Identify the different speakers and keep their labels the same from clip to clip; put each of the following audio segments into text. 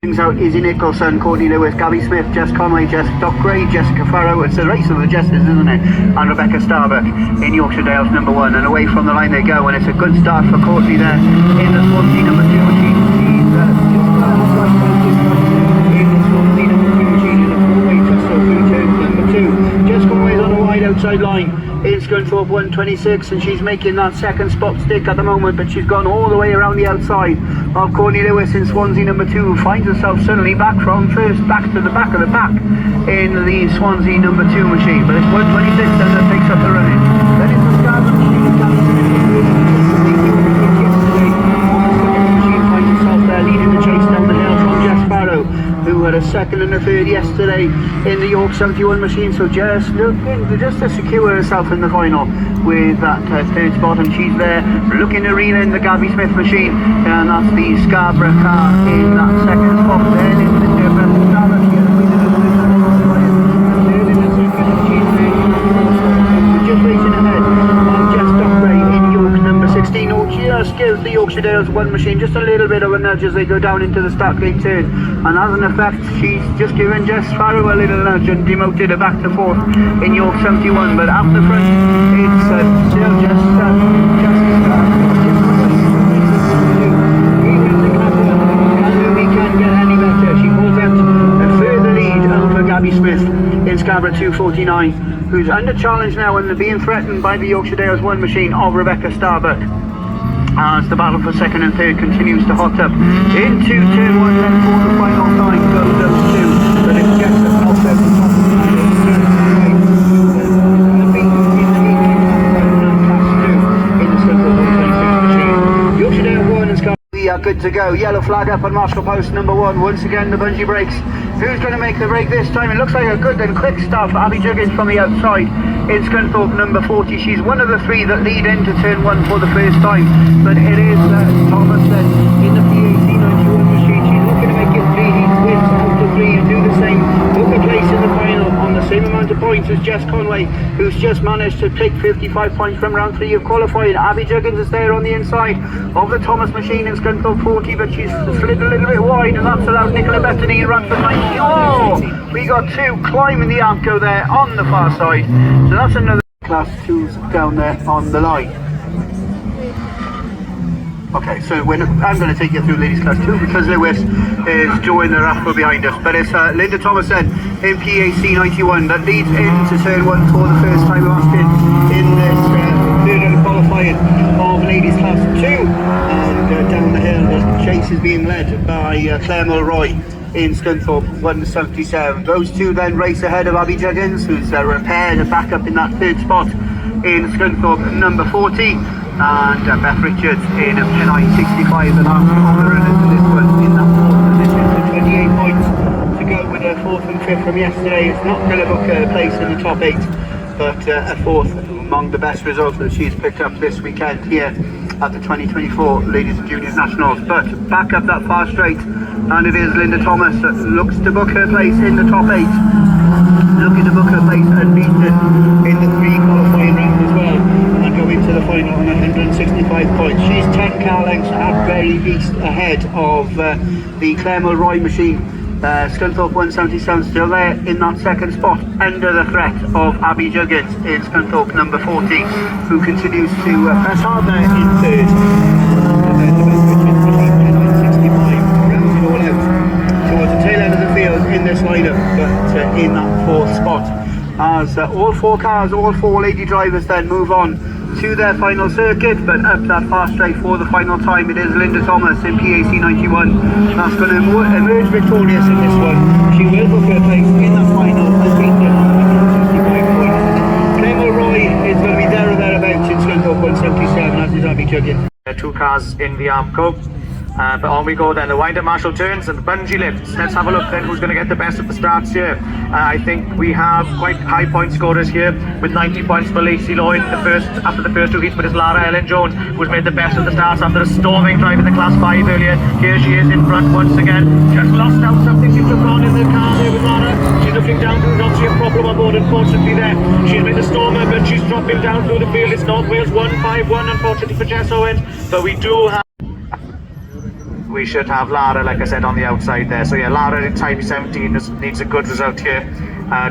Speaker 1: Out Izzy Nicholson, Courtney Lewis, Gabby Smith, Jess Conway, Jess Doc Gray, Jessica Farrow. It's the race of the Jesses, isn't it? And Rebecca Starbuck in Yorkshire Dales number 1, and away from the line they go, and it's a good start for Courtney there in the Swansea number 2 machine. She's in the Swansea number 2 machine in the 4-way tussle through turn number 2. Jess Conway's on the wide outside line in Scunthorpe 126, and she's making that second spot stick at the moment, but she's gone all the way around the outside of Courtney Lewis in Swansea number 2, who finds herself suddenly back from first, back to the back of the pack in the Swansea number 2 machine. But it's 126 that takes up the running. Then it's the Scarborough machine yesterday. The machine finds itself there leading the chase down the hill from Jess Farrow, who had a second and a third yesterday in the York 71 machine. So Jess looking just to secure herself in the final with that third spot, and she's there looking to reel in the Gabby Smith machine, and that's the Scarborough car in that second spot. Then it's the Rebecca Starbuck here, just racing ahead on Jess Dockeray in York number 16, who just gives the Yorkshire Dales 1 machine just a little bit of a nudge as they go down into the start gate turn, and as an effect she's just given Jess Farrow a little nudge and demoted her back to 4th in York 71. But out the front it's still just Smith in Scarborough 249, who's under challenge now and being threatened by the Yorkshire Dales 1 machine of Rebecca Starbuck, as the battle for second and third continues to hot up into turn 1. Then for the final time go those two, but it gets them off there from top of the line. In the Scunthorpe 126 machine, Yorkshire Dales 1 and Scarborough. We are good to go. Yellow flag up on Marshall post number 1. Once again the bungee breaks. Who's going to make the break this time? It looks like a good and quick start for Abby Juggins from the outside in Scunthorpe number 40. She's one of the 3 that lead into turn 1 for the first time, but it is Thomas in the PAC 91 machine. She's looking to make it 3 heats, wins out to 3 and do the same, book a place in the final on the same amount of points as Jess Conway, who's just managed to take 55 points from round 3 of qualifying. Abby Juggins is there on the inside of the Thomas machine in Scunthorpe 40, but she's slid a little bit wide, and that's allowed Nicola Bethany in Radford 90. Oh, we got 2 climbing the Arco there on the far side, so that's another class 2's down there on the line. Okay, so I'm going to take you through ladies class 2 because Lewis is joining the raffle behind us, but it's Linda Thomas then in PAC 91 that leads into turn 1 for the first time asking in this third round qualifying of ladies class 2, and down the hill the chase is being led by Claire Mulroy in Scunthorpe 177. Those 2 then race ahead of Abby Juggins, who's repaired and back up in that 3rd spot in Scunthorpe number 40, and Beth Richards in PNI 65, the last of the runners for this one in that 4th position with 28 points to go with her 4th and 5th from yesterday. It's not going to book a place in the top 8, but a 4th among the best results that she's picked up this weekend here at the 2024 Ladies and Juniors Nationals. But back up that far straight, and it is Linda Thomas that looks to book her place in the top 8, looking to book her place unbeaten in the 3 qualifying rounds as well, and go into the final on 165 points. She's 10 car lengths at very least ahead of the Claire Mulroy machine. Scunthorpe 177 still there in that 2nd spot, under the threat of Abby Juggins in Scunthorpe number 40, who continues to press hard there in 3rd. Rounds it all out towards the tail end of the field in this lineup, but in that 4th spot, as all 4 cars, all 4 lady drivers then move on to their final circuit. But up that far straight for the final time, it is Linda Thomas in PAC 91 that's going to emerge victorious in this one. She will book her place in the final unbeaten on 165 points. Claire Mulroy is going to be there or thereabouts in Scunthorpe 177, as is Abby Juggins.
Speaker 2: 2 cars in the Armco. But on we go then, the wider Marshall turns and the bungee lifts. Let's have a look then who's going to get the best of the starts here. I think we have quite high point scorers here, with 90 points for Lacey Lloyd after the first 2 heats, but it's Lara Ellen Jones who's made the best of the starts after a storming drive in the class 5 earlier. Here she is in front once again, just lost out something seems to have gone in the car there with Lara. She's looking down through, obviously a problem on board unfortunately there. She's made a stormer, but she's dropping down through the field. It's North Wales 151 unfortunately for Jess Owens, but we do have we should have Lara, like I said, on the outside there. So yeah, Lara in time 17 needs a good result here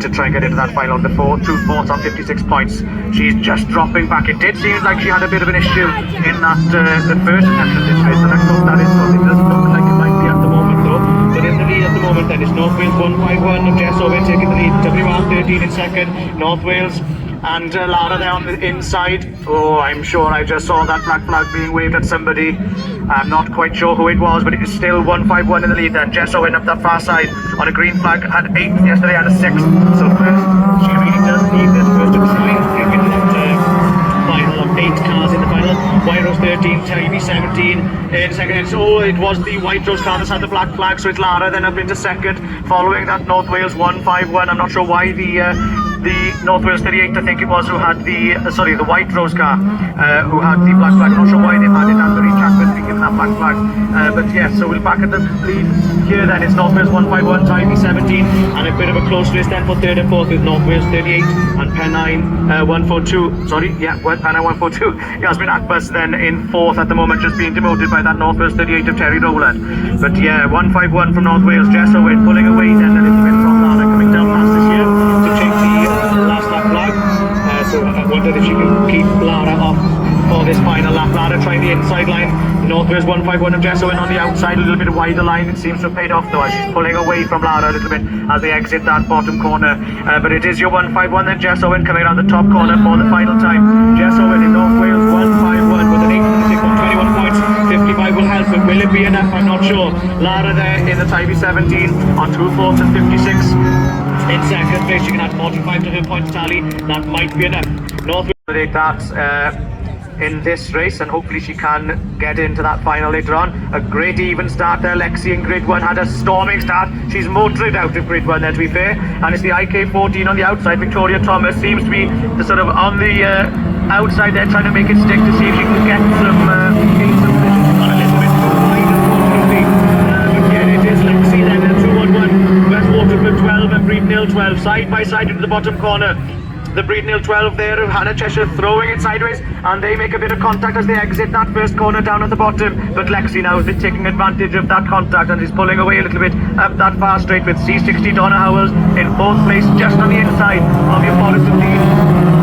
Speaker 2: to try and get into that final. The 2/4 on 56 points. She's just dropping back. It did seem like she had a bit of an issue in that the first attempt of this race, and let's hope that is so. It doesn't look like it might be at the moment though. But in the lead at the moment then is North Wales 151, Jess Owen taking the lead, WR 13 in second, North Wales and Lara there on the inside. Oh, I'm sure I just saw that black flag being waved at somebody. I'm not quite sure who it was, but it is still 151 in the lead then. Jess Owen up that far side on a green flag, had 8th yesterday, had a 6th. So first, she really does need this first to take into that final of 8 cars in the final. White Rose 13, Tybee 17 in second. So it was the White Rose car that had the black flag, so it's Lara then up into second, following that North Wales 151. I'm not sure why the North Wales 38, I think it was, who had the White Rose car, who had the black flag. I'm not sure why they've added Anne-Marie Chapman being given that black flag. But yeah, so we're back at the lead here then. It's North Wales 151, Tybee 17, and a bit of a close race then for third and fourth with North Wales 38 and Pennine 142. Sorry, yeah, Pennine 142. Yasmin Akbas then in fourth at the moment, just being demoted by that North Wales 38 of Terry Rowland. But yeah, 151 from North Wales. Jess Owen pulling away then a little bit from Lara, coming down past this year to take the last lap flag. So I wondered if she can keep Lara off for this final lap. Lara trying the inside line. North Wales 151 of Jess Owen on the outside, a little bit wider line. It seems to have paid off though, as she's pulling away from Lara a little bit as they exit that bottom corner. But it is your 151 then, Jess Owen coming around the top corner for the final time. Jess Owen in North Wales 151 with an 8:26 on 21 points. 55 will help, but will it be enough? I'm not sure. Lara there in the Tybee 17 on 2/4 and 56 in second place. She can add 45 to her points tally. That might be enough. North Wales will that in this race, and hopefully she can get into that final later on. A great even start there. Lexi in grid 1 had a storming start. She's motored out of grid 1 there, to be fair, and it's the IK14 on the outside. Victoria Thomas seems to be the sort of on the outside there, trying to make it stick to see if she can get some gain some position. Got a little bit too wide, unfortunately, but yeah, it is Lexi then at 211. West Waterford 12 and Breeden Hill 12 side by side into the bottom corner. The Breeden Hill 12 there of Hannah Cheshire throwing it sideways, and they make a bit of contact as they exit that first corner down at the bottom. But Lexi now is taking advantage of that contact and is pulling away a little bit up that far straight with C60 Donna Howells in 4th place, just on the inside of your Forreston lead.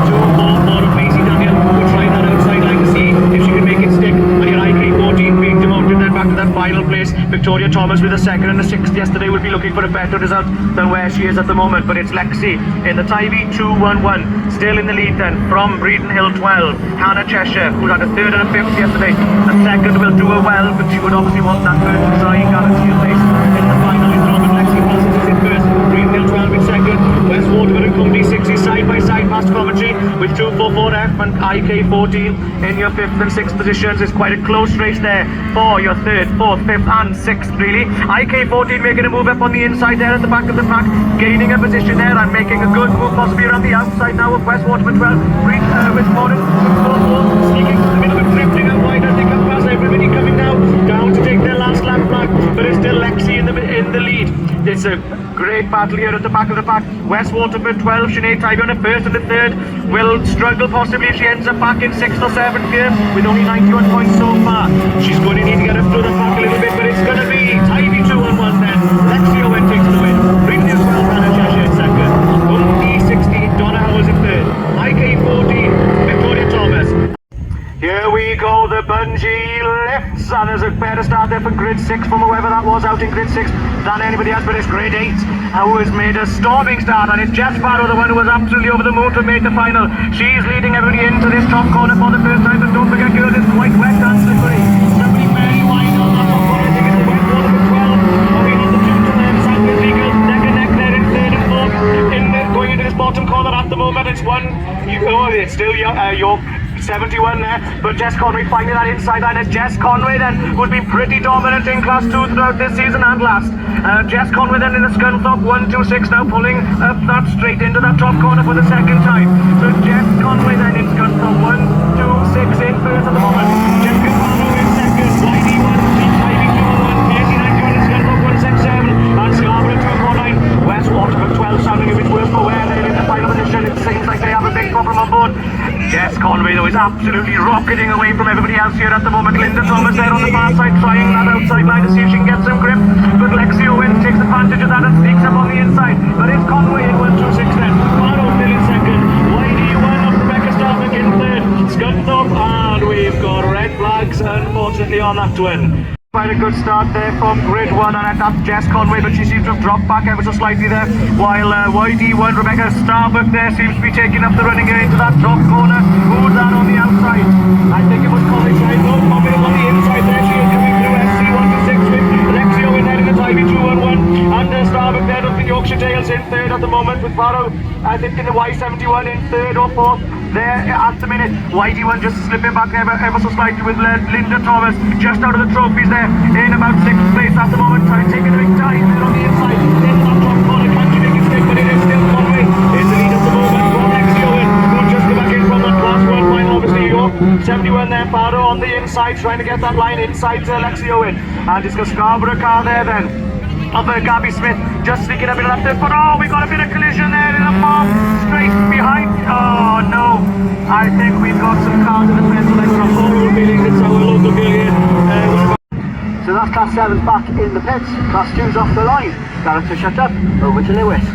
Speaker 2: 2-4 of Macy Daniel will try that outside line to see if she can make it stick. And your IK14 being demoted then back to that final place. Victoria Thomas with a 2nd and a 6th yesterday will be looking for a better result than where she is at the moment. But it's Lexi in the Tybee 211. Still in the lead then from Breeden Hill 12. Hannah Cheshire, who had a 3rd and a 5th yesterday. A 2nd will do her well, but she would obviously want that first to try and guarantee a place in the final. It's Robin Lexi Parsons is in first. Breeden Hill 12 in second. West Waterford and Cumby 60 side by side past commentary with 244F and IK14 in your 5th and 6th positions. It's quite a close race there for your 3rd, 4th, 5th and 6th really. IK14 making a move up on the inside there at the back of the pack, gaining a position there and making a good move possibly around the outside now of West Waterford 12. With Morris, sneaking a bit of a drifting out wide as they come past everybody coming down to take their last lap flag, but it's still Lexi in the lead. It's a great battle here at the back of the pack. West Waterford 12, Sinead Tybee on a 1st and a 3rd, will struggle possibly if she ends up back in 6th or 7th here with only 91 points so far. She's going to need to get up through the pack a little bit, but it's going to be Tybee 2-1 then. Lexi Owen takes the win. Breeden Hill 12, Hannah Cheshire in 2nd. E16, Donna Howells in 3rd. IK14, Victoria Thomas. Here we go, the bungee lifts, and there's a better start there for grid 6 from whoever that was out in grid 6 than anybody else, but it's grid 8 who has made a storming start, and it's Jess Barrow, the one who was absolutely over the moon to make the final. She's leading everybody into this top corner for the first time, but don't forget, girls, it's quite wet and slippery. Somebody very wide on that top corner. I think it's West Waterford 12. Moving on the 2 to them, South Wales Eagles neck and neck there in 3rd and 4th. Going into this bottom corner at the moment, it's it's still York 71 there, but Jess Conway finding that inside line. It's Jess Conway then, who's been pretty dominant in Class 2 throughout this season and last. Jess Conway then in the Scunthorpe 126 now, pulling up that straight into that top corner for the 2nd time. So Jess Conway then in Scunthorpe 126 in first at the moment. Jessica Conway in 2nd, Whitey 1, Tybee 201, Casey 91 in Scunthorpe 167, and Scarborough 249. West Waterford 12 sounding a bit worse for wear there in the final position. It seems like they have a big problem on board. Jess Conway though is absolutely rocketing away from everybody else here at the moment. Linda Thomas there on the far side, trying that outside line to see if she can get some grip. But Lexi Owen takes advantage of that and sneaks up on the inside. But it's Conway in 1-2-6 then. Barrow still in second. YD1 of Rebecca Starbuck in third. Scunthorpe, and we've got red flags, unfortunately, on that twin. Quite a good start there from grid 1, and that's Jess Conway, but she seems to have dropped back ever so slightly there, while YD1 Rebecca Starbuck there seems to be taking up the running into that top corner. Who's that on the outside? I think it was Conway side. No, Conway on the inside there. She is coming through FC1-6 with Lexi Owen heading the Ivy 2-1-1, and Starbuck there up the Yorkshire Dales in third at the moment, with Barrow I think in the Y71 in third or fourth there at the minute. YD1 just slipping back ever so slightly with Linda Thomas just out of the trophies there in about 6th place at the moment, trying to take a big dive there on the inside. Then that top corner, can she make it stick? But it is still Conway in the lead at the moment from Lexi Owen, who just come back in from that class 1 final, obviously York 71 there. Barrow on the inside trying to get that line inside to Lexi Owen, and it's got Scarborough car there then of Gabby Smith just sneaking a bit of that, but oh, we got a bit of collision there in the farm straight behind. Oh no, I think we've got some cars in the fence like from all over buildings. It's our local building.
Speaker 1: So that's class 7's back in the pits. Class 2's off the line. Director shut up. Over to Lewis.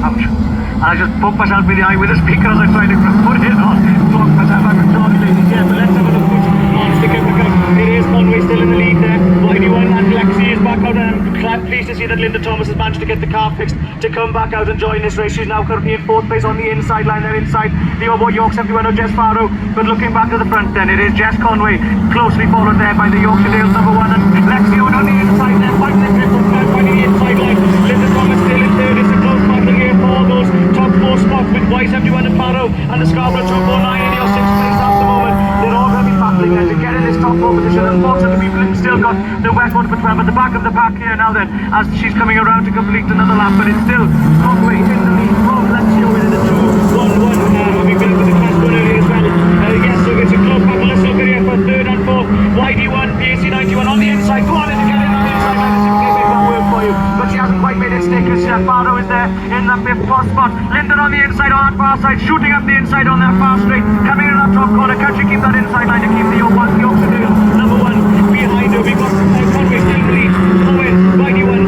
Speaker 2: Ouch. And I just poked myself in the eye with the speaker as I tried to put it on. Blocked myself out of talking, ladies. Yeah, but let's have a look on stick up the cup. It is Conway still in the lead there. YD1 and Lexi is back out, and I'm pleased to see that Linda Thomas has managed to get the car fixed to come back out and join this race. She's now currently in 4th place on the inside line there inside the Obo York 71 of Jess Farrow. But looking back to the front then, it is Jess Conway, closely followed there by the Yorkshire Dales number 1, and Lexi Owen on the inside there, fighting the grip by the inside line. Linda Thomas still in third. It's a close battle here for those top 4 spots with Y71 and Farrow and the Scarborough 249 in your 6th place at the moment. They're all going to be battling there to get in this top 4 position. Unfortunately, we've still got the Westwood for 12 at the back of the pack here now then, as she's coming around to complete another lap, but it's still Conway in the lead from Lexi Owen in the 2-1-1. We've been to the class 1 earlier as well. Yes, so it's a close battle. Let's look at here for 3rd and 4th. YD1, PAC 91 on the inside. Go on in to get in on the inside. For you, but she hasn't quite made it stick as Barrow is there in that 5th spot. Linden on the inside on that far side, shooting up the inside on that far straight, coming in that top corner. Can she keep that inside line to keep the Yorkshire Dale number 1 behind her? We've got Conway still in the lead. Owen, YD1,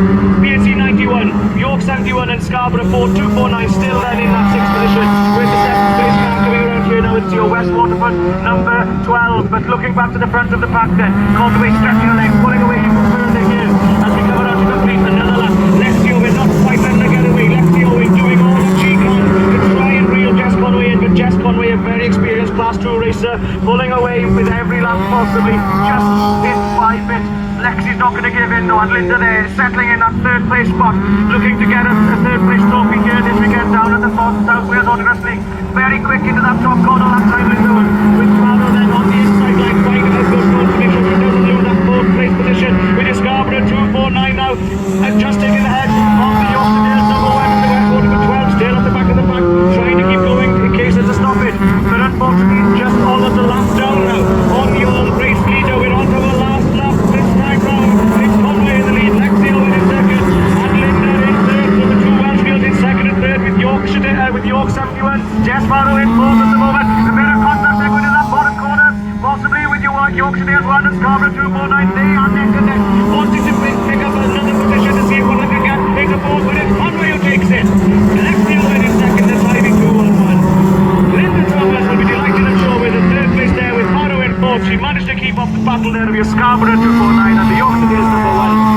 Speaker 2: PAC 91, York 71 and Scarborough 4249 still then in that 6th position with the 7th place car coming around here now. It's your West Waterford number 12, but looking back to the front of the pack then, Conway stretching her legs, pulling away even further here as we come around to complete another lap. Lexi Owen not quite letting her get away. Lexi Owen doing all that she can to try and reel Jess Conway in, but Jess Conway, a very experienced class 2 racer, pulling away with every lap possibly, just in 5 bits. Lexi's not going to give in though, and Linda there settling in that 3rd place spot, looking to get a 3rd place trophy here this weekend down at the South Wales Autograss Club. Very quick into that top corner that time, Linda, with Barrow then on the inside line, trying to help us to make sure she doesn't lose that 4th place position with his Scarborough 249 now, and just taking the head of the Yorkshire Dales number 1 and the West Waterford 12 still at the back of the pack, trying to keep going in case there's a stoppage, but unfortunately just almost a lap down now on the home race leader. We're on to our last lap this time round. It's Conway in the lead, Lexi Owen in 2nd, and Linda in 3rd, so the 2 Welshfields in 2nd and 3rd with York 71, Jess Farrow in 4th at the moment. A bit of contact there going in that bottom corner, possibly with your Yorkshire Dales 1 and Scarborough 249. They are neck and neck, wanting to pick up another position to see if one of them can take the 4th, but it's Conway who takes it. Lexi Owen in 2nd, the timing 2-1-1. Linda Thomas will be delighted to show with the 3rd place there with Barrow in 4th. She managed to keep up the battle there of your Scarborough 249 and the Yorkshire Dales number 1.